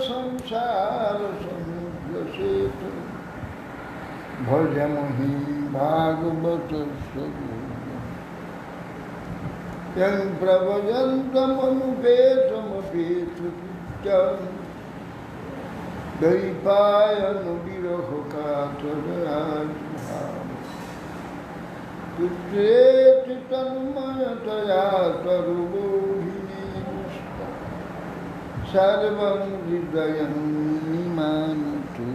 संसार समुद्र से भजमहि भागवत यं प्रभजन्तमनुपेतमपेतकृत्यं दैपायन विरह कातराजुहाम पुत्रेति तन्मयतया तरुबोधिनेष्ट सर्वं हृदयं निमानतु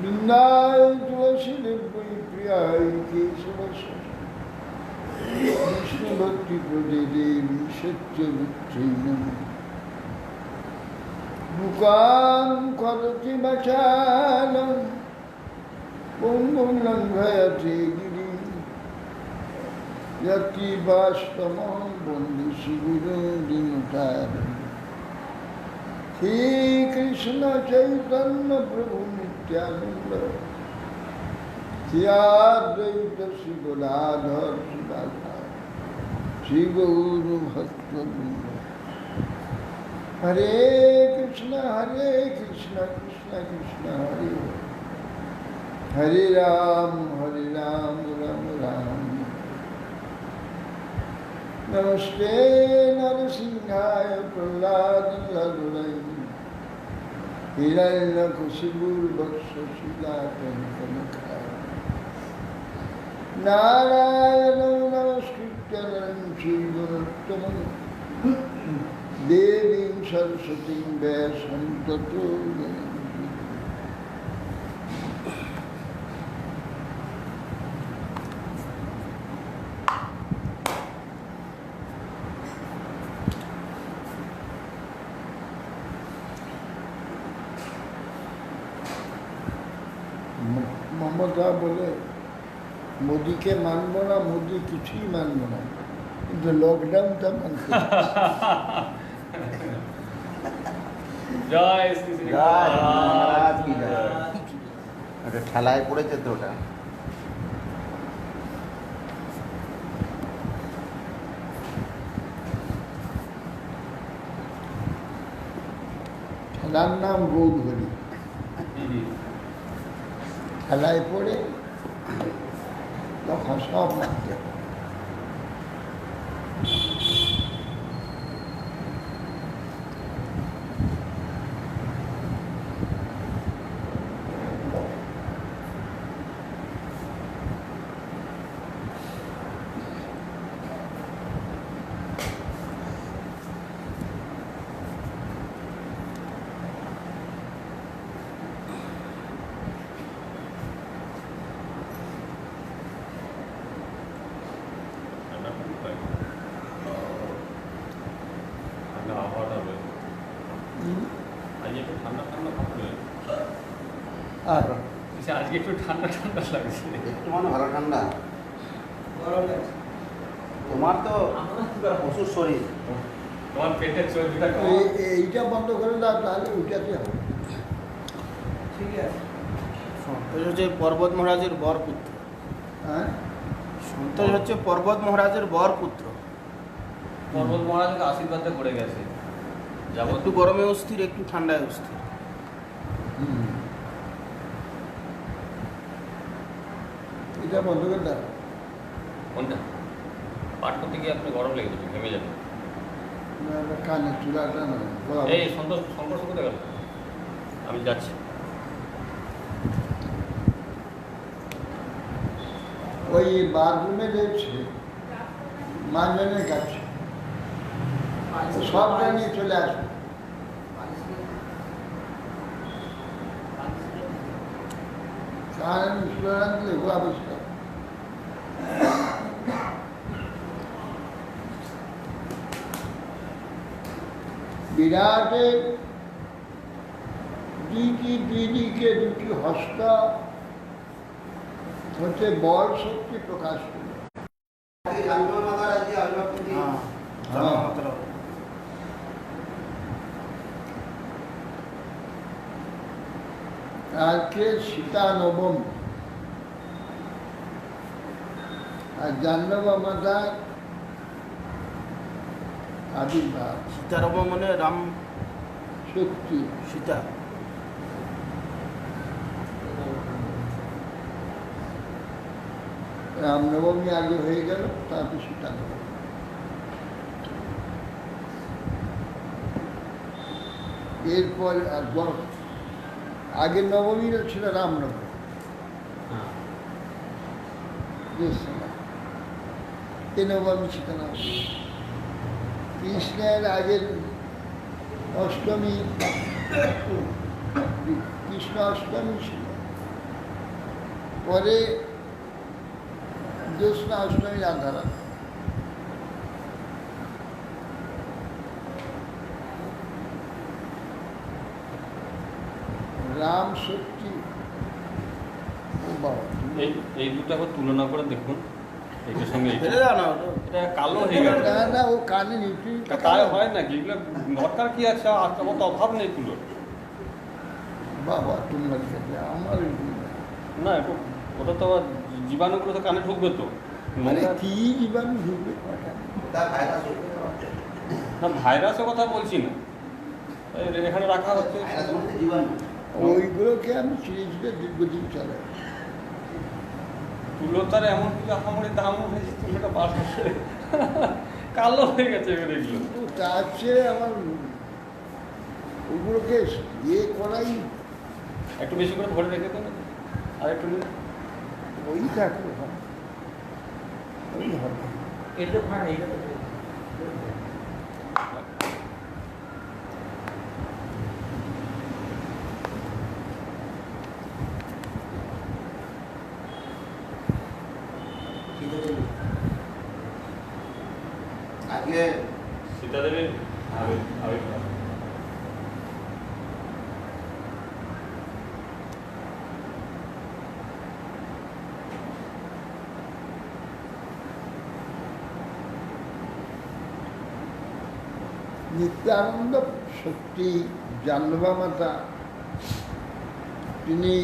वृन्दाय तुलसी देवी प्रियाय केशवस्य विष्णु भक्ति प्रदे देवी सत्यवृत्ति मुखां करोति वाचालं पुंगुं लङ्घयते गिरिं यत्कृपास्तमहं वन्दे श्रीगुरुं श्रीकृष्ण चैतन्य प्रभु नित्यानंद श्री अद्वैत श्री गदाधर श्री गौर भक्तवृंद हरे कृष्ण कृष्ण कृष्ण हरे हरे राम राम राम नमस्ते नरसिंहाय प्रह्लाद लदुरै हिरण्यकशिपुर्वक्षशिलाकनकनखाय नारायणं नमस्कृत्य नरं चैव देवीं सरस्वतीं व्यासं ततो ममता बोले मोदी के मानबो ना मोदी किसी मानबो ना কিন্তু লকডাউনটা মানতে জয় শ্রী শ্রী মহারাজ কি জয়। ওটা ঠেলায় পড়েছে তো ওটা। ঠেলার নাম গৌরহরি ঠেলায় পড়ে তখন সব মানতে হবে। আজকে একটু ঠান্ডা ঠান্ডা লাগছে, একটু মানে ভালো ঠান্ডা। তোমার তো প্রচুর শরীর, তোমার পেটের চর্বিটা এইটা বন্ধ করে দাও, তাহলে উঠাতে হবে। ঠিক আছে। সন্তোষ হচ্ছে পর্বত মহারাজের বর পুত্র। হ্যাঁ, সন্তোষ হচ্ছে পর্বত মহারাজের বর পুত্র। পর্বত মহারাজকে আশীর্বাদটা করে গেছে। যাবো একটু গরমে অস্থির, একটু ঠান্ডায় অস্থির। এটা বন্ধ করে দাও। কোনটা পাঠ করতে গিয়ে আপনি গরম লেগে যাবে, ঘেমে যাবে। কানে চূড়াটা না গলা এই সন্তোষ সন্তোষ কোথায় গেল? আমি যাচ্ছি। ওই বাথরুমে রয়েছে মানজনের কাছে সবটা নিয়ে চলে আসবে। কারণ চূড়া দিলে ও অবস্থা বিরাটের দুই দিকে দুটি হস্ত হচ্ছে বল শক্তি প্রকাশ করে। আজকে সীতা নবম আর জাহ্নবা মাতার আবির্ভাব। সীতারাম মানে রাম শক্তি সীতা। রামনবমী আগে হয়ে গেল, তারপর সীতা নবমী। এরপর আর আগের নবমীরও ছিল রামনবমী। এ নবমী সীতা নবমী। কৃষ্ণের আগের অষ্টমী কৃষ্ণ অষ্টমী ছিল, পরে জ্যোৎস্না অষ্টমী রাধারা। রাম শক্তি ও বাবা, এই এই দুটো এখন তুলনা করে দেখুন, এটার সঙ্গে এইটা। ফেলে দাও না ওটা। এটা কালো হয়ে গেল। না না, ও কানে নিউট্রি তাই হয় নাকি? এগুলো দরকার কি আছে? আর তোমার তো অভাব নেই তুলোর। বাবা তোমার কাছে আমার না একটু ওটা তো আবার জীবাণুগুলো তো কানে ঢুকবে তো। মানে কি জীবাণু ঢুকবে? না ভাইরাসের কথা বলছি না, এখানে রাখা হচ্ছে। ওইগুলোকে আমি চিড়ে চিড়ে দীর্ঘদিন চালাই। তুলো তার এমন কিছু আহামরি দাম হয়েছে, তুলোটা বাড়ছে, কালো হয়ে গেছে এগুলো। তো তার চেয়ে আমার ওগুলোকে ইয়ে করাই একটু বেশি করে ভরে রেখে দেন, আর একটু নিন। ওই থাকলে ওই হবে। এটা ভাড়া এটা তো আজকে সীতাদেবী আবির্ভাব। নিত্যানন্দ শক্তি জাহ্নবা মাতা, তিনি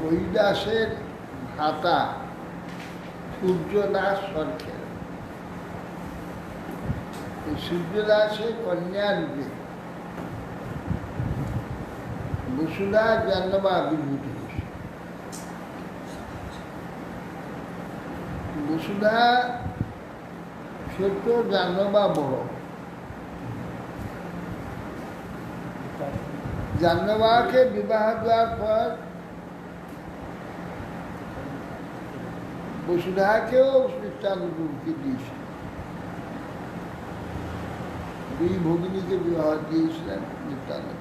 হরিদাসের ভাতা সূর্যদাস সরকার, সূর্যদাসের কন্যা রূপে বসুধা জাহ্নবা আবির্ভূত হয়েছে। বসুধা ছোট, জাহ্নবা বড়। জাহ্নবাকে বিবাহ দেওয়ার পর বসুধাকেও নিত্যানন্দকে দিয়েছে। দুই ভগিনীকে বিবাহ দিয়েছিলেন নিত্যানন্দ।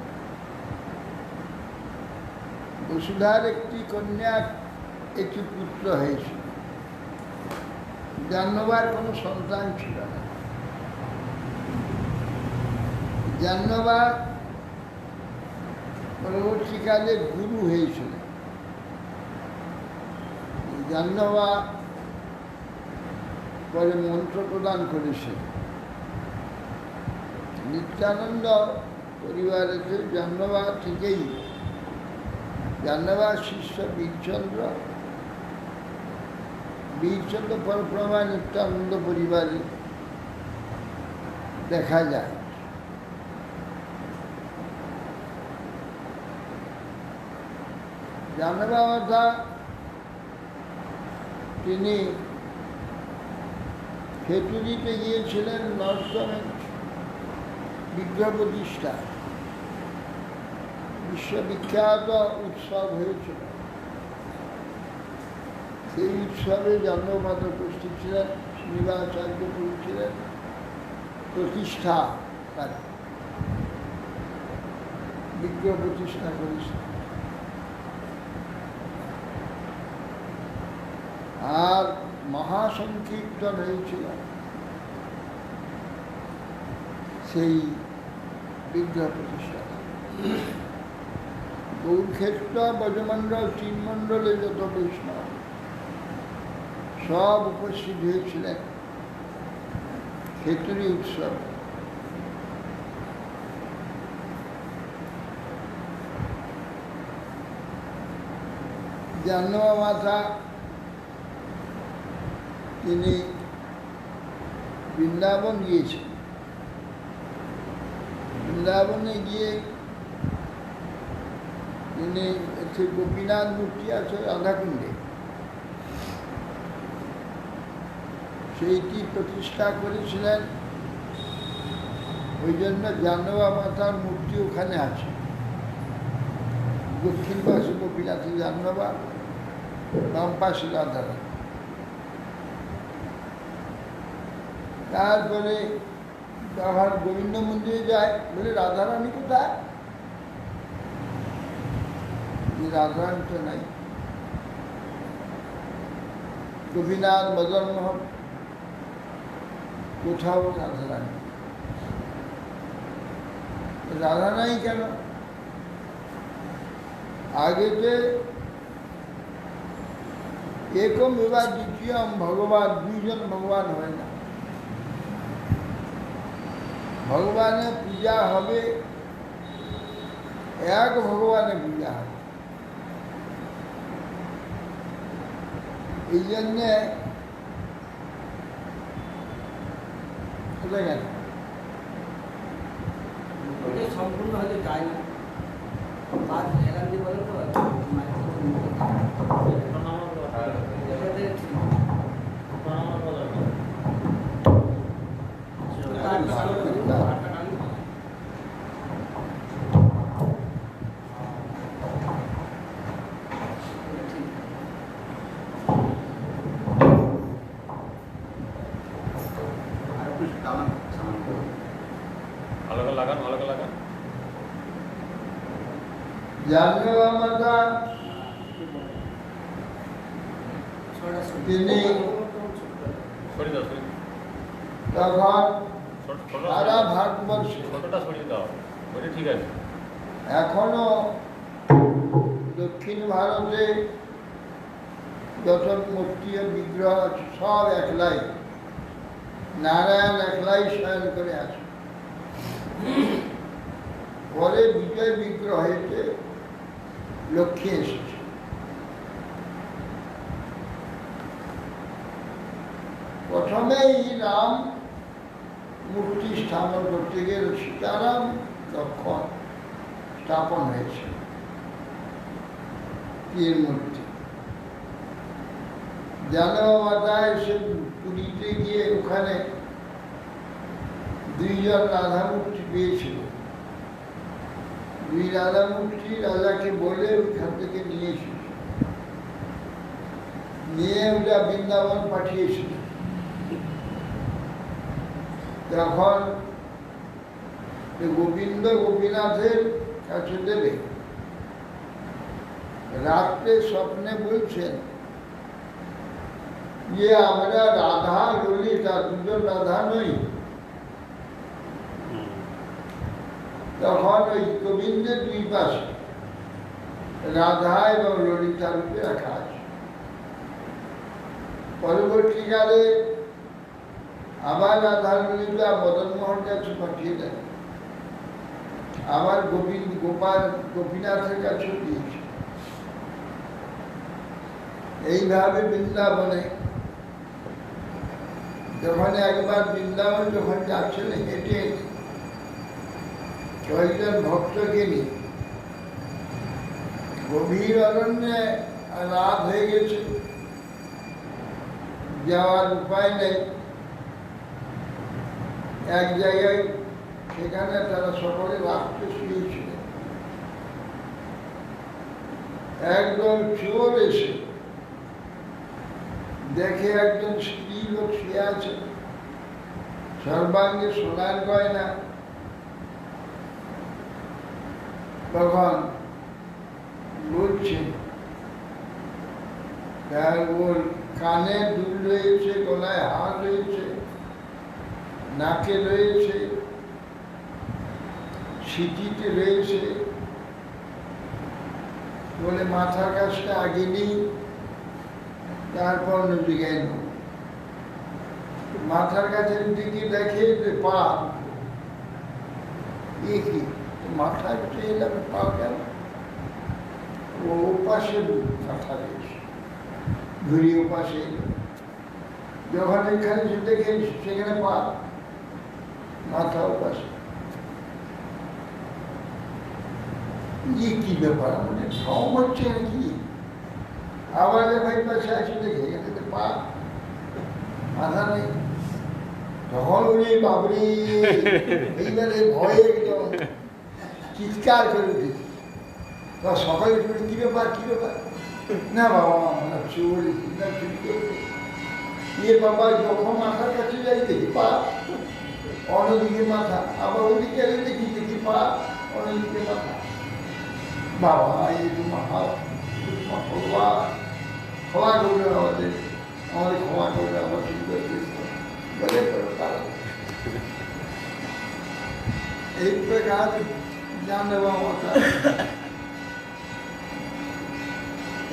বসুধার একটি কন্যা, একটি পুত্র হয়েছিল। জাহ্নবার কোনো সন্তান ছিল না। জাহ্নবা পরবর্তীকালে গুরু হয়েছিল। জাহ্নবা পরে মন্ত্র প্রদান করেছে। নিত্যানন্দ পরিবারেতে জাহ্নবা থেকেই জাহ্নবার শিষ্য বীরচন্দ্র, বীরচন্দ্র পরপ্রমা নিত্যানন্দ পরিবারে দেখা যায়। জানবা মাতা তিনি খেতুরিতে গিয়েছিলেন নরসমের বিগ্রহ প্রতিষ্ঠা, বিশ্ববিখ্যাত উৎসব হয়েছিল। সেই উৎসবে জন্মমাতা উপস্থিত ছিলেন, শ্রীনিবাসাচার্য করেছিলেন প্রতিষ্ঠা, তার বিগ্রহ প্রতিষ্ঠা করেছিলেন। আর মহাসংকীর্তন হয়েছিল সেই বিগ্রহ প্রতিষ্ঠা। গৌরক্ষেত্র, ব্রজমণ্ডল, তিনমণ্ডলে যত বৈষ্ণব সব উপস্থিত হয়েছিলেন খেতুরি উৎসব। জাহ্নবী মাতা তিনি বৃন্দাবন গিয়েছেন। বৃন্দাবনে গিয়ে তিনি একটি গোপীনাথ মূর্তি আছে রাধাকুণ্ডে, সেইটি প্রতিষ্ঠা করেছিলেন। ওই জন্য জাহ্নবী মাতার মূর্তি ওখানে আছে। দক্ষিণ পাশে গোপীনাথের জাহ্নবী, বাম পাশে রাধারানী। তারপরে আবার গোবিন্দ মন্দিরে যায়, বলে রাধারানী কোথায়? রাধারানী তো নাই। গোপীনাথ, মদন মোহন, কোথাও রাধারানী। রাধা নাই কেন? আগে যে একম বিবাহ দ্বিতীয়ম ভগবান, দুইজন ভগবান হয় না। ভগবানের পূজা হবে, এক ভগবানের পূজা হবে। এই জন্যে চলে গেল। সম্পূর্ণ হয়তো যায় না, বাদ এখান দিয়ে বলে তো জাহ্নবী মাতা তিনি তখন সারা ভারতবর্ষে এখনো দক্ষিণ ভারতে যত মূর্তি ও বিগ্রহ আছে সব একলাই, নারায়ণ একলাই শয়ন করে আছে। পরে বিজয় বিগ্রহ হয়েছে, লক্ষ্মী এসেছে। প্রথমেই রাম মূর্তি স্থাপন করতে গিয়ে সীতারাম লক্ষ্মণ স্থাপন হয়েছে তীর মূর্তি। জাহ্নবী মাতা এসে পুরীতে গিয়ে ওখানে দুইজন রাধা মূর্তি পেয়েছিল। দুই রাধা মূর্তি রাজাকে বলে ওইখান থেকে নিয়ে এসেছে, নিয়ে ওটা বৃন্দাবন পাঠিয়েছিল। যখন গোবিন্দ গোপীনাথের কাছে দেবে, রাত্রে স্বপ্নে বলছেন যে আমরা রাধা ললিতা দুজন রাধা নই। তখন ওই গোবিন্দের দুই পাশে রাধা এবং ললিতা রূপে রাখা আছে। পরবর্তীকালে আবার রাধা ললিতা মদন মোহন কাছে পাঠিয়ে দেন, আবার গোপীনাথের কাছে দিয়েছে। এইভাবে বৃন্দাবনে যখন একবার বৃন্দাবন যখন যাচ্ছিলেন হেঁটে কয়েকজন ভক্তকে নিয়ে, গভীর অরণ্যে রাত হয়ে গেছে, যাওয়ার উপায় নেই। এক জায়গায় সেখানে তারা সকলে রাত্রে শুয়েছিল। একদল চোর এসে দেখে একজন স্ত্রী লোক শুয়ে আছে, সর্বাঙ্গে সোনার গয়না। তখন বলছে তার ওর কানে দুল রয়েছে, গলায় হার রয়েছে, নাকে রয়েছে, সিটিতে রয়েছে, বলে মাথার কাছটা আগে নেই, তারপর অন্য জায়গায় নেব। মাথার কাছের দিকে দেখে যে পা, কি মাথায় এলাম পা কেন? ও পাশে মাথা রয়েছে, ঘুরি ও পাশে। যখন এখানে দেখে সেখানে পা, মাথা ও পাশে। কি ব্যাপার, মানে ভ্রম হচ্ছে নাকি? আবার ভাই পাশে আসে দেখে এখানে পা, মাথা নেই। তখন উনি বাবরি এইবারে ভয়ে একদম চিৎকার করে উঠেছে। সকালে কি ব্যাপার, কি ব্যাপার? না বাবা, আমরা চোর, চুরি করবে। বাবা যখন মাথার কাছে যাই দেখি পা, অন্যদিকে মাথা, আবার ওদিকে এলে দেখি পা, অন্যদিকে মাথা। বাবা এই মহা ভগবান, ক্ষমা করবে আমাদের ক্ষমা করবে, আমার শুরু করে এই প্রকার জানবা মাথা।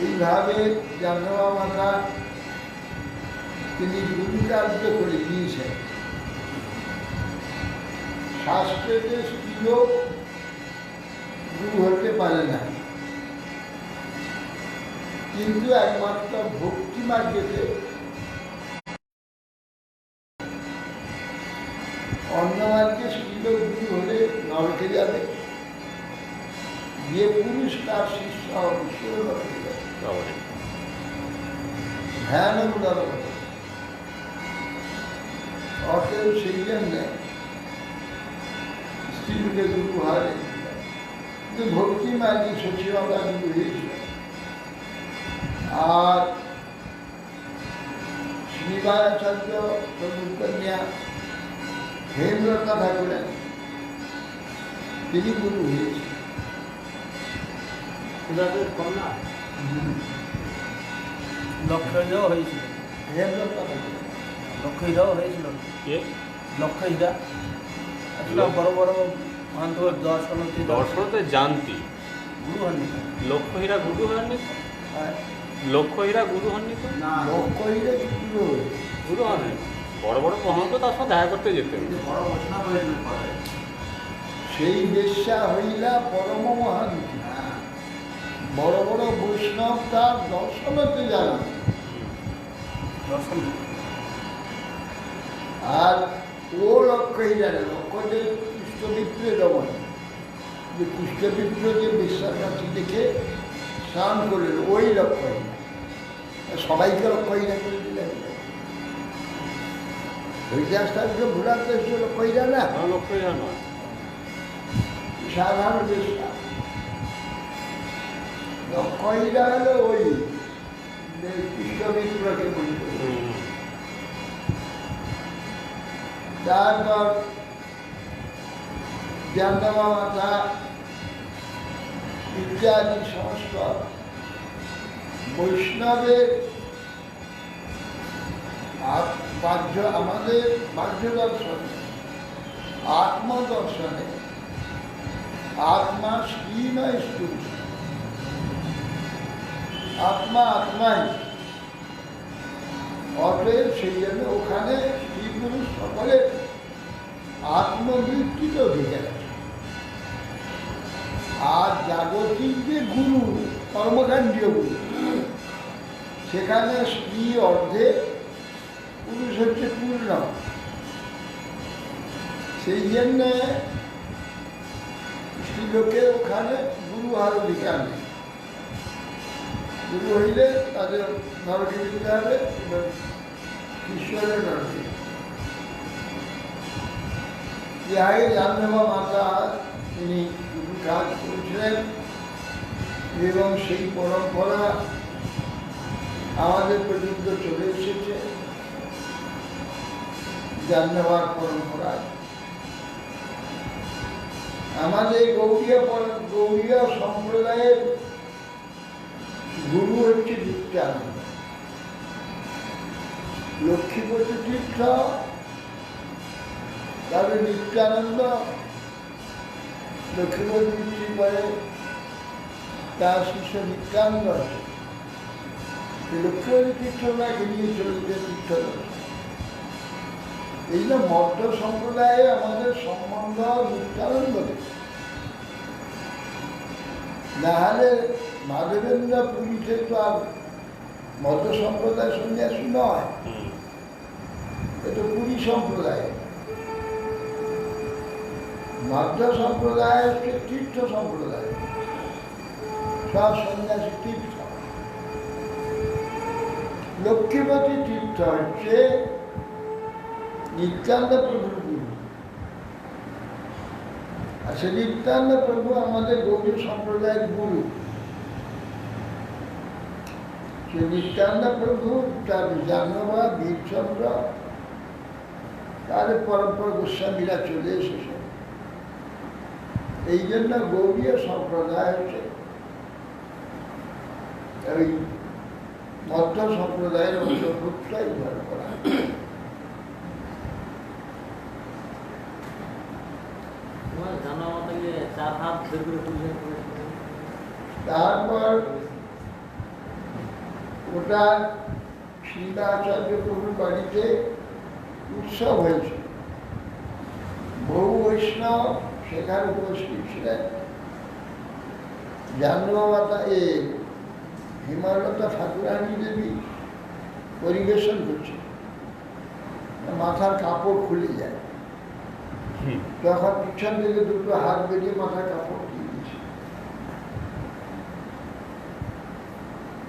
এইভাবে জানবা মাথা তিনি গুরু কার্য করে দিয়েছেন। শাস্ত্রেতে স্ত্রীও গুরু হতে পারে না, কিন্তু একমাত্র ভক্তি মার্গেতে অন্য মার্গে স্ত্রীও গুরু হলে নরকে যাবে, যে পুরুষ তার শিষ্য অবশ্যই নরকে যাবে। ধ্যান অতএব সেই জন্যে স্ত্রীকে গুরু হয়, কিন্তু ভক্তি মার্গে সচিবাবা গুরু হয়েছিল। আর শ্রীবাচার্য কন্যা হেমলতা ঠাকুরেন, তিনি গুরু হয়েছে। লক্ষ্যহীরাও হয়েছিল, হেমলতা ঠাকুর লক্ষ্যহীরাও হয়েছিল, লক্ষ্যহীরা বড় বড় মহান্ত দর্শনতে জানতি গুরু হননি। লক্ষ্যহীরা গুরু হননি তো? লক্ষ্যহীরা গুরু হননি তো? না, লক্ষ্যহীরা গুরু হয়েছে। গুরু হননি, বড় বড় মহান্ত তার সাথে দেখা করতে যেতেন। সেই বেশ্যা হইলা পরম মহান্তি, বড় বড় বৈষ্ণব তার দর্শনতে জানা। দর্শন আর ও লক্ষ্যহীরা না, লক্ষ্য যে কৃষ্ণবিপ্রের রমন, যে কৃষ্ণবিপ্র যে বিশ্বাস কাছে দেখে স্নান করলেন, ওই লক্ষ্যহীরা। সবাইকে লক্ষ্যহীরা করে দিলেন। হরিদাসকে ঘোরাতে এসে লক্ষ্যহীরা না, লক্ষ্যহীরা নয়, সাধারণ বেশ্যা। লক্ষ্যহীরা হলো ওই কৃষ্ণবিপ্রকে বলতে। তারপর জানবা মাথা ইত্যাদি সমস্ত বৈষ্ণবের আমাদের বাহ্য দর্শনে, আত্মদর্শনে আত্মা স্ত্রী নয়, পুরুষ। আত্মা আত্মাই। অতএব সেই জন্য ওখানে স্ত্রী পুরুষ সকলে আত্মবৃত্তিতে অধিকার আছে। আর জাগতিক যে গুরু, কর্মকাণ্ডীয় গুরু, সেখানে স্ত্রী অর্ধে, পুরুষ হচ্ছে পূর্ণ। সেই জন্যে স্ত্রীলোকের ওখানে গুরু আর অধিকার নেই। শুরু হইলে তাদের নরকে যেতে হবে এবং ঈশ্বরের নরকে। যে আগে জাহ্নবা মাতা তিনি কিছু কাজ করেছিলেন এবং সেই পরম্পরা আমাদের পর্যন্ত চলে এসেছে জাহ্নবার পরম্পরা। আমাদের গৌড়ীয় সম্প্রদায়ের গুরু হচ্ছে নিত্যানন্দ। লক্ষ্মীপতি তীর্থ, তারপরে নিত্যানন্দ, লক্ষ্মীপতি তীর্থের পরে তার শিষ্য নিত্যানন্দ আছে। লক্ষ্মীপতি তীর্থকে নিয়ে চলছে তীর্থ। এই জন্য মধ্য সম্প্রদায়ে আমাদের সম্বন্ধ নিত্যানন্দ। নাহলে মাধবেন্দ্র পুরীতে তো আর মধ্য সম্প্রদায় সন্ন্যাসী নয়, এটা পুরী সম্প্রদায়। মধ্য সম্প্রদায় হচ্ছে তীর্থ সম্প্রদায়, সব সন্ন্যাসী তীর্থ। লক্ষ্মীপতি তীর্থ হচ্ছে নিত্যানন্দ প্রভুর গুরু। আর সে নিত্যানন্দ প্রভু আমাদের গৌড়ীয় সম্প্রদায়ের গুরু। সে নিত্যানন্দ প্রভু, তার জাহ্নবা, বীরচন্দ্র, তার পরম্পরা গোস্বামীরা চলে এসেছে। এই জন্য গৌড়ীয় সম্প্রদায় হচ্ছে ওই মধ্য সম্প্রদায়ের অন্তর্ভুক্তই ধরে করা। তারপর ওটা শ্রীদাচার্য প্রভুর বাড়িতে উৎসব হয়েছে। বহু বৈষ্ণব সেখানে উপস্থিত ছিলেন। জাহ্নবা মাতা হেমলতা ঠাকুরানী দেবী পরিবেশন করছে, মাথার কাপড় খুলে যায়, তখন পিছন থেকে দুটো হাত বেরিয়ে মাথার কাপড় দিয়ে দিয়েছে।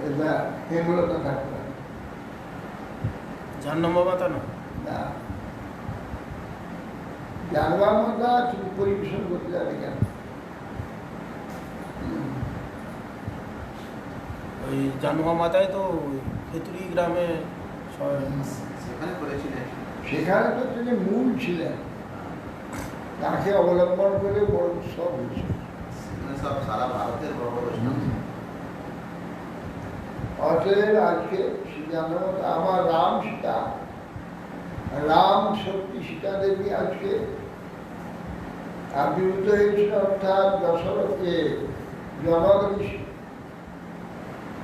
এবার হেমলতা ঠাকুরানী, জাহ্নবা মাতা না, জাহ্নবা মাতা তুমি পরিবেশন করতে যাবে কেন? ওই জাহ্নবা মাতায় তো খেতুরি গ্রামে সেখানে করেছিলেন। সেখানে তো তিনি মূল ছিলেন, তাকে অবলম্বন করে বড় উৎসব হয়েছে। সেখানে সব সারা ভারতের বড় বড় অতএব আজকে শ্রীজানবত আমার রাম সীতা, রাম শক্তি সীতা দেবী আজকে আবির্ভূত হয়েছিল, অর্থাৎ দশরথে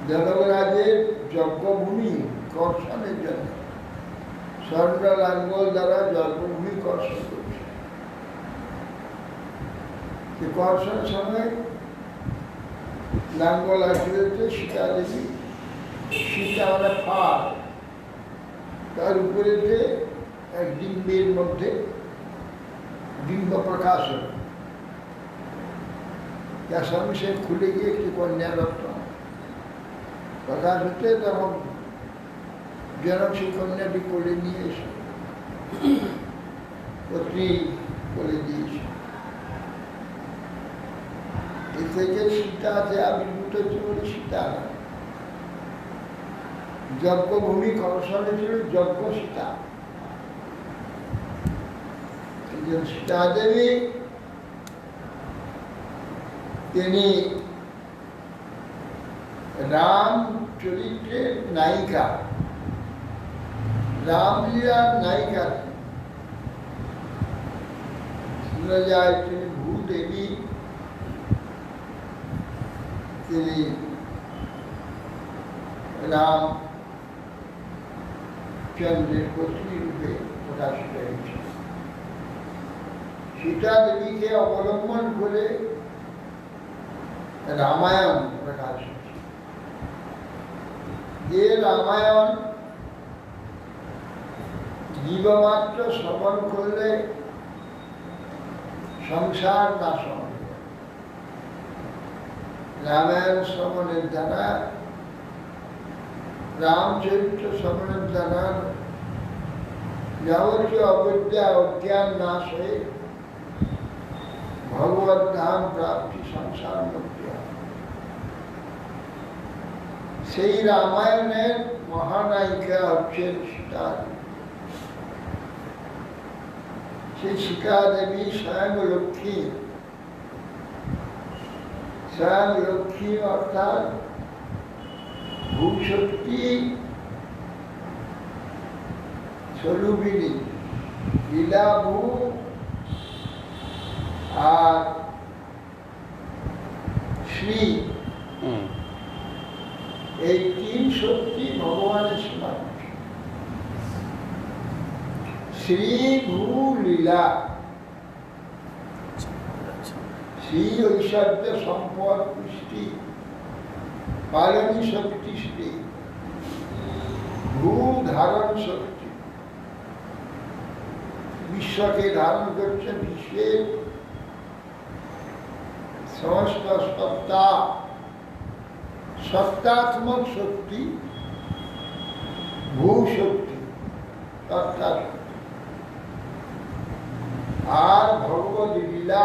জনগরাজের যজ্ঞভূমি কর্ষণের জন্য স্বর্ণ লাঙ্গল দ্বারা যজ্ঞভূমি কর্ষণ করছে। কর্ষণের সময় লাঙ্গল আসলে সীতা দেবী, সীতা মানে ফার, তার উপরেতে এক ডিম্বের মধ্যে ডিম্ব প্রকাশ হল, যার সঙ্গে সে খুলে গিয়ে একটি কন্যা রত্ন প্রকাশ হতে, তখন জনক সেই কন্যাটি কোলে নিয়ে এসে পত্নী কোলে দিয়েছে। এ থেকে সীতাতে আবির্ভূত হচ্ছে বলে সীতা না, যজ্ঞভূমি কর্ষণে ছিল যজ্ঞ সীতা। সীতা দেবী তিনি রাম চরিত্রের নায়িকা, রামলীলার নায়িকা। শোনা যায় তিনি ভূদেবী, তিনি রাম চন্দ্রের পত্নী রূপে প্রকাশিত হয়েছে। সীতা দেবীকে অবলম্বন করে রামায়ণ প্রকাশ হয়েছে। যে রামায়ণ জীবমাত্র শ্রবণ করলে সংসার নাশ হবে। রামায়ণ শ্রবণের দ্বারা রামচরিত্র শ্রবণের দ্বারা যাবতীয় অবিদ্যা অজ্ঞান নাশ হয়ে ভগবত ধাম প্রাপ্তি সংসার মুক্তি হয়। সেই রামায়ণের মহানায়িকা হচ্ছেন সীতা। সেই সীতা দেবী স্বয়ং লক্ষ্মী। স্বয়ং লক্ষ্মী অর্থাৎ ভূশক্তি স্বরূপিণী, লীলাভূ আর শ্রী, এই তিন শক্তি ভগবানের সমান। শ্রী ভূ লীলা, শ্রী ঐশ্বর্য সম্পদ পুষ্টি পালনী শক্তি শ্রী, ভূ ধারণ শক্তি, বিশ্বকে ধারণ করছে, বিশ্বের সমস্ত সত্তা, সত্তাত্মক শক্তি, ভূ শক্তি, সত্তা শক্তি। আর ভগবত লীলা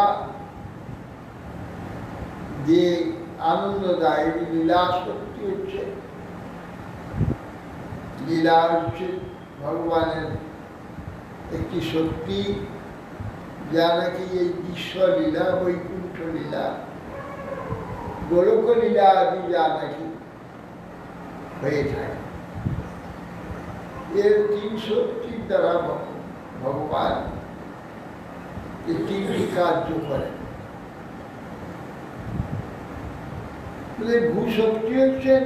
যে আনন্দদায়ী লীলা শক্তি হচ্ছে, লীলা হচ্ছে ভগবানের একটি শক্তি, যা নাকি এই বিশ্ব লীলা, বৈকুণ্ঠ লীলা, গোলক লীলা আদি যা নাকি হয়ে থাকে, এর তিন শক্তির দ্বারা ভগবান এই তিনটি কার্য করেন। ভূশক্তি হচ্ছেন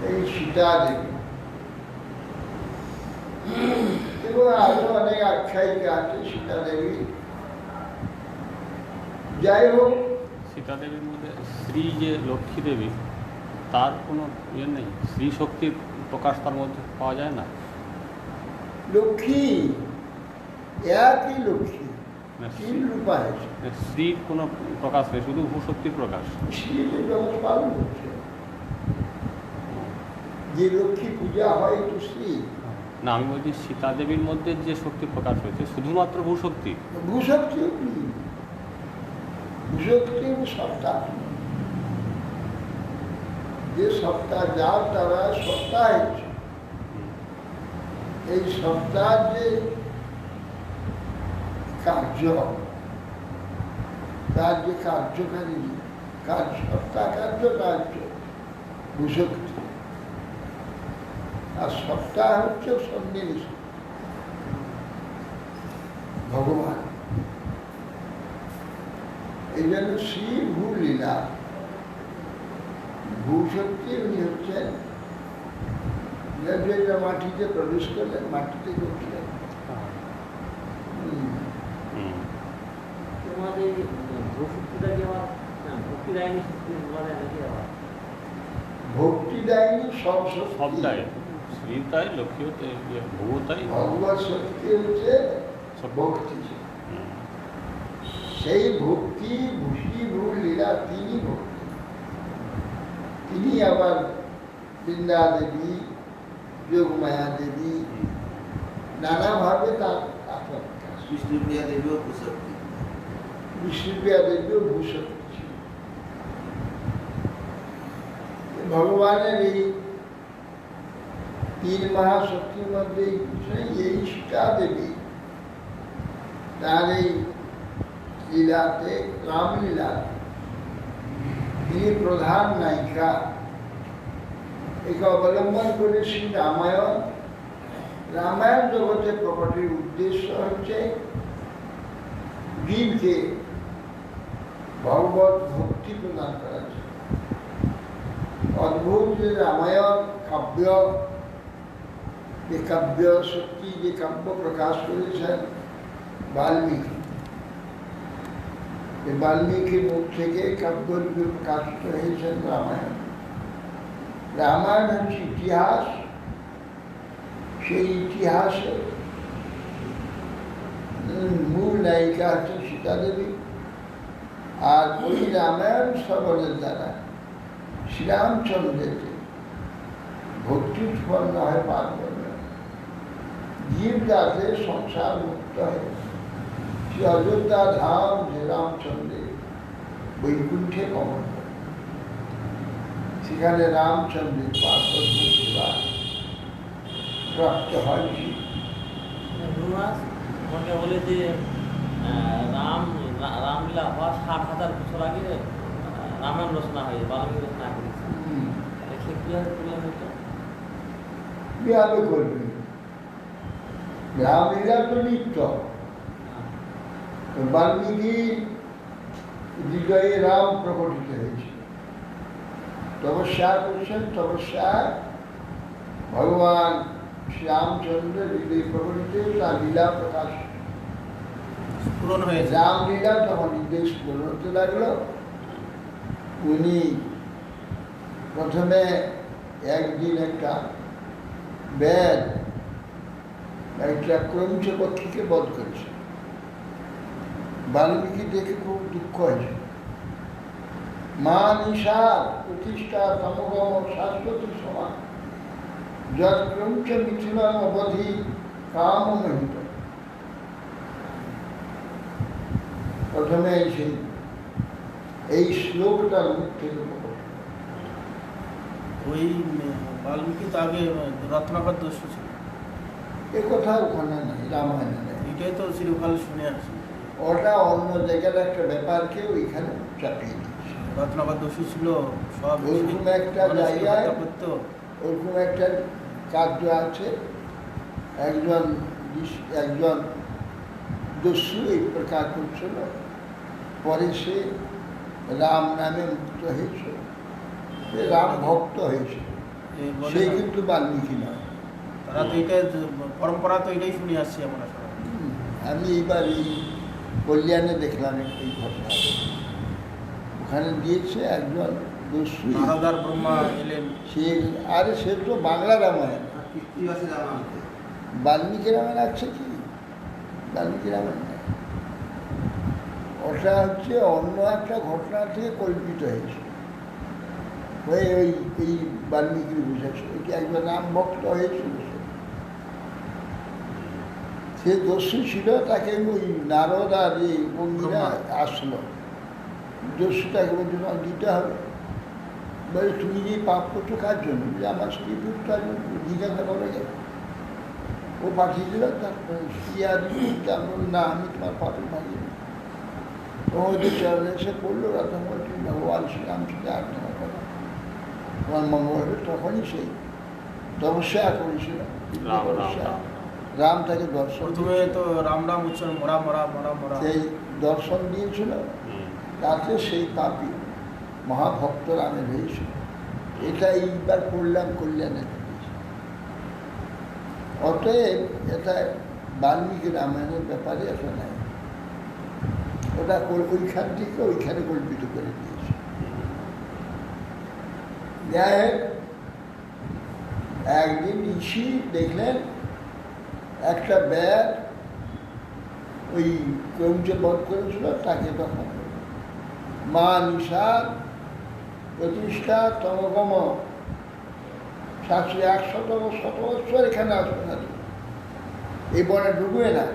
এই সীতা দেবী, এবং আরো অনেক আখ্যায়িকা আছে সীতা দেবী। যাই হোক, সীতা দেবীর মধ্যে শ্রী যে লক্ষ্মী দেবী, তার কোনো ইয়ে নেই, শ্রী শক্তির প্রকাশ তার মধ্যে পাওয়া যায় না। লক্ষ্মী একই লক্ষ্মী, তিন রূপা আছে। শ্রীর কোনো প্রকাশ নেই, শুধু ভূশক্তির প্রকাশ। শ্রীর জগৎ পালন করছে, যে লক্ষ্মী পূজা হয় তো শ্রী। না, আমি বলছি সীতা দেবীর মধ্যে যে শক্তি প্রকাশ হয়েছে শুধুমাত্র ভূশক্তি। ভূশক্তি ভূশক্তি সত্তা, যে সত্তা, যার দ্বারা সত্তা হয়েছে, এই সত্তার যে কার্য, তার যে কার্যকারী কার্য, সত্তা কার্য ভূশক্তি। আর সত্তা হচ্ছে সন্নিবেশ ভগবান। এই জন্য শ্রী ভূ লীলা, ভূশক্তি উনি হচ্ছেন মাটিতে প্রবেশ করলেন, মাটিতে উঠলেন। তোমাদের ভূশক্তিটা কি আমার ভক্তিদায়িনী শক্তি বলে নাকি? আবার ভক্তিদায়িনী সব সবটাই, শ্রী তাই, লক্ষ্মী তাই, ভূ তাই, ভগবত শক্তি হচ্ছে ভক্তি। সেই ভক্তি ভূষি ভূ লীলা তিনি ভক্তি। তিনি আবার বৃন্দা দেবী, যোগমায়া দেবী, নানাভাবে তার আত্মপ্রকাশ। বিষ্ণুপ্রিয়া দেবীও ভূশক্তি। বিষ্ণুপ্রিয়া দেবীও ভূশক্তি। ভগবানের এই তিন মহাশক্তির মধ্যে এই সীতা দেবী তার এই লীলাতে, রামলীলা, তিনি প্রধান নায়িকা। একে অবলম্বন করে শ্রী রামায়ণ, রামায়ণ জগতে প্রকটের উদ্দেশ্য হচ্ছে জীবকে ভগবত ভক্তি প্রদান করা যায়। অদ্ভুত যে রামায়ণ কাব্য, যে কাব্য শক্তি, যে কাব্য প্রকাশ করেছেন বাল্মীকি, বাল্মীকির মুখ থেকে কাব্যরূপে প্রকাশিত হয়েছেন রামায়ণ। রামায়ণ হচ্ছে ইতিহাস, সেই ইতিহাসে মূল নায়িকা হচ্ছে সীতা দেবী। আর ওই রামায়ণ শ্রবণের দ্বারা শ্রীরামচন্দ্রকে ভক্তির ফল না হয় পার করবে না। জীব যাতে সংসার মুক্ত হয়, সে অযোধ্যা ধাম যে রামচন্দ্রের বৈকুণ্ঠে গমন করে, সেখানে রামচন্দ্রের পার্বত্য সেবা প্রাপ্ত হয়। গুরুরাজ আমাকে বলে যে রামলীলা হওয়ার 60,000 বছর আগে রামায়ণ রচনা হয়েছে, বাল্মীকি রচনা করেছে। সে কিভাবে করলেন এটা? কিভাবে করবে? রামলীলা তো নিত্য। বাল্মীকি হৃদয়ে রাম প্রকটিত হয়েছে, তপস্যা করছেন, তপস্যায় ভগবান শ্রীরামচন্দ্রের হৃদয় প্রকটিত তার লীলা প্রকাশ পূরণ হয়েছে। রামলীলা তখন হৃদয় স্ফুরণ হতে লাগলো। উনি প্রথমে একদিন একটা বেদ একটা ক্রমশ পক্ষীকে বধ করেছে। বাল্মীকি দেখে খুব দুঃখ হয়েছে। মা নিশার প্রতিষ্ঠা তমগম শাশ্বতী সমান যত ক্রমশ মিথুনম অবধি কাম মোহিত। প্রথমে এই শ্লোকটার মুখ থেকে প্রকট। ওই বাল্মীকি তো আগে রত্নাকর দস্যু ছিল, এ কথা ওখানে নেই, রামায়ণে নেই। এটাই তো চিরকাল শুনে আসছি। ওটা অন্য জায়গার একটা ব্যাপারকে ওইখানে চাপিয়ে দিচ্ছে। রত্নাকর দস্যু ছিল, সব ওরকম একটা মানুষকে জায়গায় হত্যা করতো। ওরকম একটা কার্য আছে। একজন দস্যু এই প্রকার করছিল, পরে সে রাম নামে মুক্ত হয়েছিল, সে রাম ভক্ত হয়েছিল। এ বলে সে না, কিন্তু বাল্মীকি নয়। তারা তো এটা পরম্পরা তো এটাই শুনে আসছি আমরা সবাই। আমি এইবার এই কল্যাণে দেখলাম এই ঘটনা। ওখানে দিয়েছে একজন দস্যু, নারদার ব্রহ্মা এলেন। সে তো বাংলা রামায়ণ, বাল্মীকি রামায়ণ আছে কি? বাল্মীকি রামায়ণ নেই। ওটা হচ্ছে অন্য একটা ঘটনা থেকে কল্পিত হয়েছে, হয়ে এই বাল্মীকির বুঝেছে ওইটি একজন রাম ভক্ত হয়েছিল। সে দস্যু ছিল, তাকে ওই নারদ আর এই বঙ্গিরা আসলো, দস্যুটাকে বলছে দিতে হবে। বলে তুমি যে পাপ করছো কার জন্য? যে আমার স্ত্রী পুরুষটার জন্য, জিজ্ঞাসা করে গেল। ও পাঠিয়ে দিল, তারপরে শিয়া দিল, না আমি তোমার পাপের ভাগি না। ওদের চরণে এসে পড়লো, রতন বলছি ভগবান শ্রীরামচন্দ্র আরাধনা করো, তোমার মঙ্গল হবে। তখনই সেই তপস্যা করেছিল, তপস্যা রাম তাকে দর্শন, প্রথমে তো রাম রাম উচ্চারণ, মরা মরা মরা মরা, সেই দর্শন দিয়েছিল। তাতে সেই পাপী মহাভক্ত রামের হয়েছিল। এটা এইবার করলাম কল্যাণে। অতএব এটা বাল্মীকি রামায়ণের ব্যাপারে এটা নাই, ওটা ওইখান থেকে ওইখানে কল্পিত করে দিয়েছে। যাই হোক, একদিন ঋষি দেখলেন একটা ব্যাগ ওই ক্রমচে বধ করেছিল, তাকে তখন মা নিশার প্রতিষ্ঠা তমগম শাস্ত্রী 100 এখানে আসবে না, এই বনে ঢুকবে না।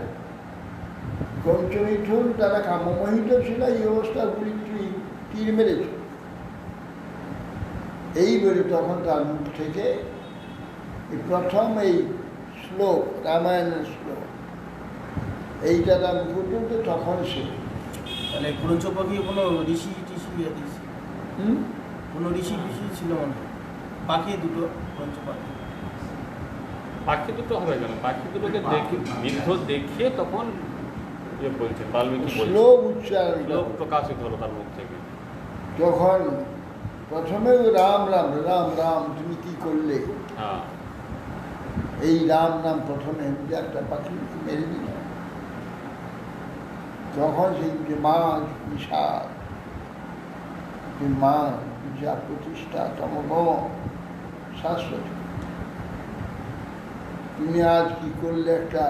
ক্রমচমিঠুন তারা কামমোহিত ছিল, এই অবস্থাগুলি তীর মেরেছে। এই বলে তখন তার মুখ থেকে এই প্রথম এই শ্লোক, রামায়ণের শ্লোক, এইটা তার মুখ পর্যন্ত তখন সে। তাহলে ক্রঞ্চ পাখি কোনো ঋষি টিষি কোনো ঋষি ফিষি ছিল মনে হয়? পাখি দুটো, ক্রঞ্চ পাখি। পাখি দুটো হবে কেন? পাখি দুটোকে বিদ্ধ দেখিয়ে তখন ইয়ে বলছে, বাল্মীকি বলছে, শ্লোক উচ্চারণ, শ্লোক প্রকাশিত হলো তার মুখ থেকে। যখন প্রথমে রাম রাম রাম রাম তুমি কি করলে, হ্যাঁ, এই রাম নাম প্রথমে যে একটা পাখি মেরে দিল, তখন সেই যে মা বিশাল, যে মা যা প্রতিষ্ঠা তমগ শাশ্বতী, তুমি আজ কি করলে একটা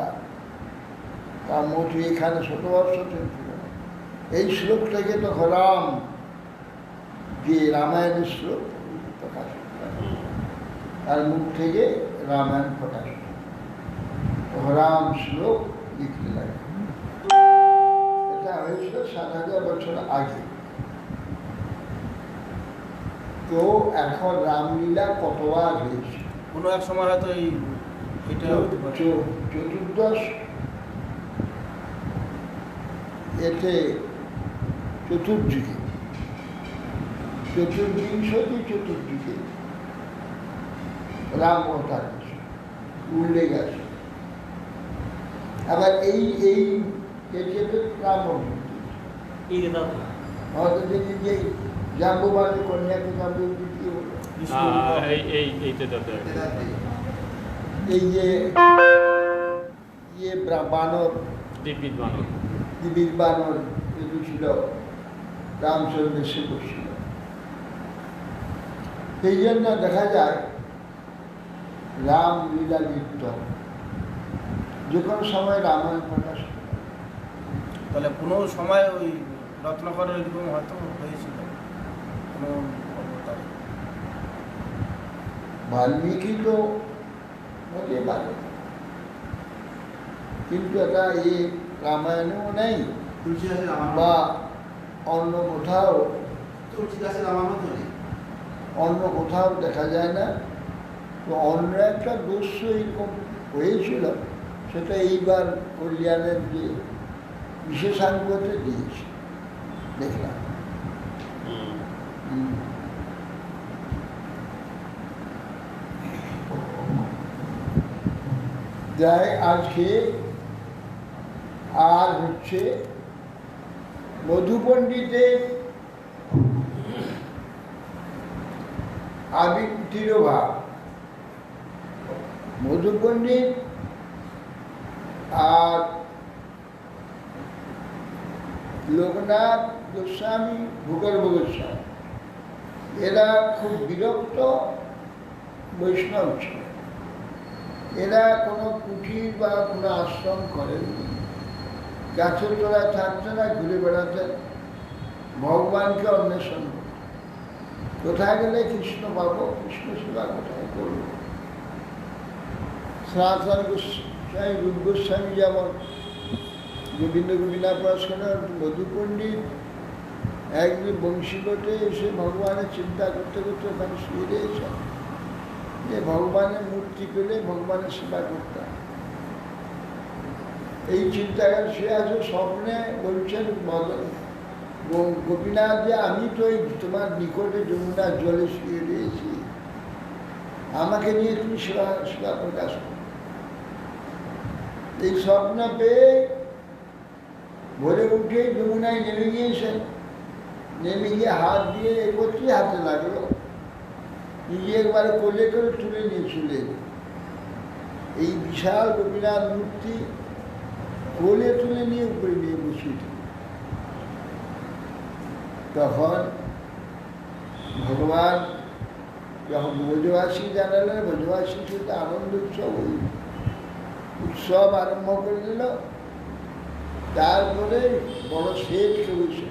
মোটি এখানে 100 বর্ষ চলছিল। এই শ্লোক থেকে তখন রাম, যে রামায়ণের শ্লোক প্রকাশ, আর মুখ থেকে রামায়ণ প্রকাশ রাম শ্লোক লিখতে লাগে। এটা হয়েছিল 7,000 বছর আগে। তো এখন রামলীলা কতবার হয়েছে? কোনো এক সময় হয়তো এটা হতে পারে। চতুর্দশ এতে চতুর্যুগে, চতুর্যুগে রাম অবতার উল্লেখ আছে। আবার এই রাম অবতার এই যে দাদা আমাদের যে জাম্বুবানের কন্যাকে জাম্বু দ্বিতীয় হলো। এইটা দাদা এই যে বানর দিব্যিদ বানর দিবির বানর এগুলো ছিল রামচন্দ্র সে ছিল। সেই জন্য দেখা যায় রাম লীলা লিপ্ত যে কোনো সময় রামায়ণ প্রকাশ করে। তাহলে কোনো সময় ওই রত্নাকর এরকম হয়তো হয়েছিল কোনো অবতারে। বাল্মীকি তো হতে পারে, কিন্তু এটা এই রামায়ণেও নেই বা অন্য কোথাও দেখা যায় না। তো অন্য একটা দোষ এরকম হয়েছিল, সেটা এইবার কল্যাণের যে বিশেষাঙ্গতে দিয়েছে দেখলাম। যাই আজকে আর হচ্ছে মধু পণ্ডিতের তিরোভাব। মধু পণ্ডিত আর লোকনাথ গোস্বামী, ভূগর্ভ গোস্বামী এরা খুব বিরক্ত বৈষ্ণব ছিল। এরা কোনো কুঠির বা কোনো আশ্রম করেননি, গাছের তলায় থাকতে না, ঘুরে বেড়াতেন, ভগবানকে অন্বেষণ করতেন। কোথায় গেলে কৃষ্ণ পাবো, কৃষ্ণ সেবা কোথায় করবো। সনাতন গোস্বামী, রূপ গোস্বামী যেমন গোবিন্দ গোবিন্দার পড়াশোনা, মধু পণ্ডিত একদিন বংশীবটে এসে ভগবানের চিন্তা করতে করতে ওখানে শুয়ে রয়েছেন যে ভগবানের মূর্তি পেলে ভগবানের সেবা করতাম। এই চিন্তায় সে আছে, স্বপ্নে বলছেন গোপীনাথ যে আমি তো এই তোমার নিকটে যমুনার জলে শুয়ে রয়েছি, আমাকে নিয়ে তুমি সেবা প্রকাশ করো। এই স্বপ্ন পেয়ে ভোরে উঠে যমুনায় নেমে গিয়েছেন। নেমে গিয়ে হাত দিয়ে একত্রে হাতে লাগলো, নিজে একবারে কোলে করে তুলে নিয়ে চলে এলো। এই বিশাল গোপীনাথ মূর্তি কোলে তুলে নিয়ে উপরে নিয়ে বসিয়ে দিল। তখন ভগবান যখন ব্রজবাসী জানালেন, ব্রজবাসীর সাথে আনন্দ উৎসব আরম্ভ করে দিল। তারপরে বড় শেঠ বসে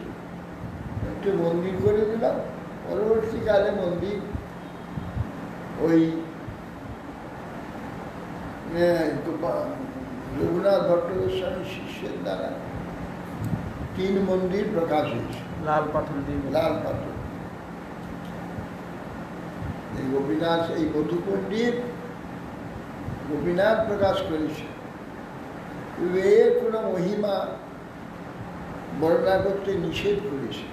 একটু মন্দির করে দিল। পরবর্তীকালে মন্দির ওই রঘুনাথ ভট্ট গোস্বামীর শিষ্যের দ্বারা 3 মন্দির প্রকাশ হয়েছে, লাল পাথর দিয়ে। লাল পাথর। এই গোপীনাথ, এই মধু পণ্ডিত গোপীনাথ প্রকাশ করেছে। এর কোনো মহিমা বর্ণনা করতে নিষেধ করেছে।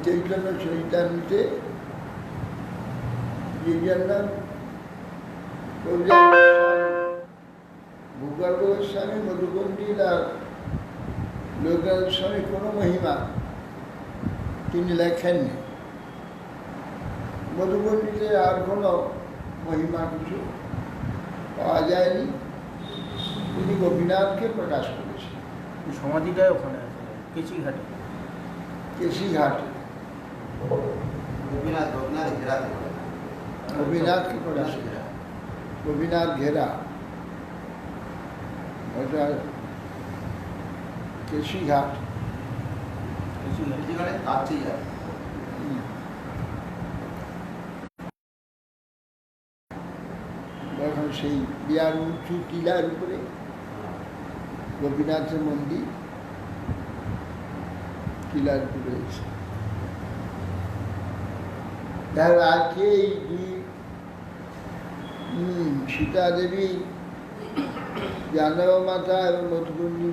চৈতন্য চরিতামৃতে যে জন্য ভূগর্ভ গোস্বামী, মধু পণ্ডিত আর লোকনাথ গোস্বামী কোনো মহিমা তিনি লেখেননি। মধু পণ্ডিতের আর কোনো মহিমা কিছু পাওয়া যায়নি, তিনি গোপীনাথকে প্রকাশ করেছেন। সমাধিটাই ওখানে আছে কেচিঘাটে। কেশিঘাটে গোপীনাথকে প্রকাশ করেছেন। গোপীনাথ ঘেরা ওটা কেশিঘাট। কেচিঘাটে এখন সেই বিরাট উঁচু টিলার উপরে গোপীনাথের মন্দির টিলার উপরে রয়েছে। তার আজকে এই সীতা দেবী জাহ্নবী মাতা এবং মধুকুণ্ডী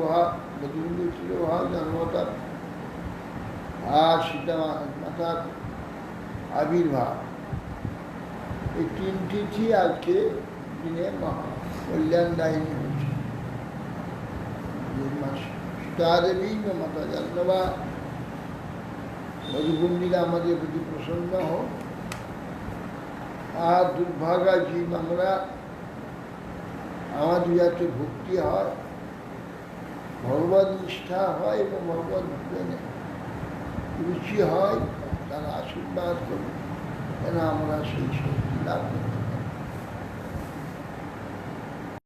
ভাব জাহ্নবতা আর সীতা মাতার আবির্ভাব, এই তিন তিথি আজকে দিনে মহা কল্যাণদায়িনী হয়েছে। সীতা দেবী মাতা জাহ্নবা মধুকুণ্ডীরা আমাদের প্রতি প্রসন্ন হোক। আর দুর্ভাগা জীব আমরা, আমাদের যাতে ভক্তি হয়, ভগবত নিষ্ঠা হয় এবং ভগবত জ্ঞানে রুচি হয়, তারা আশীর্বাদ করবে যেন আমরা সেই শক্তি লাভ করতে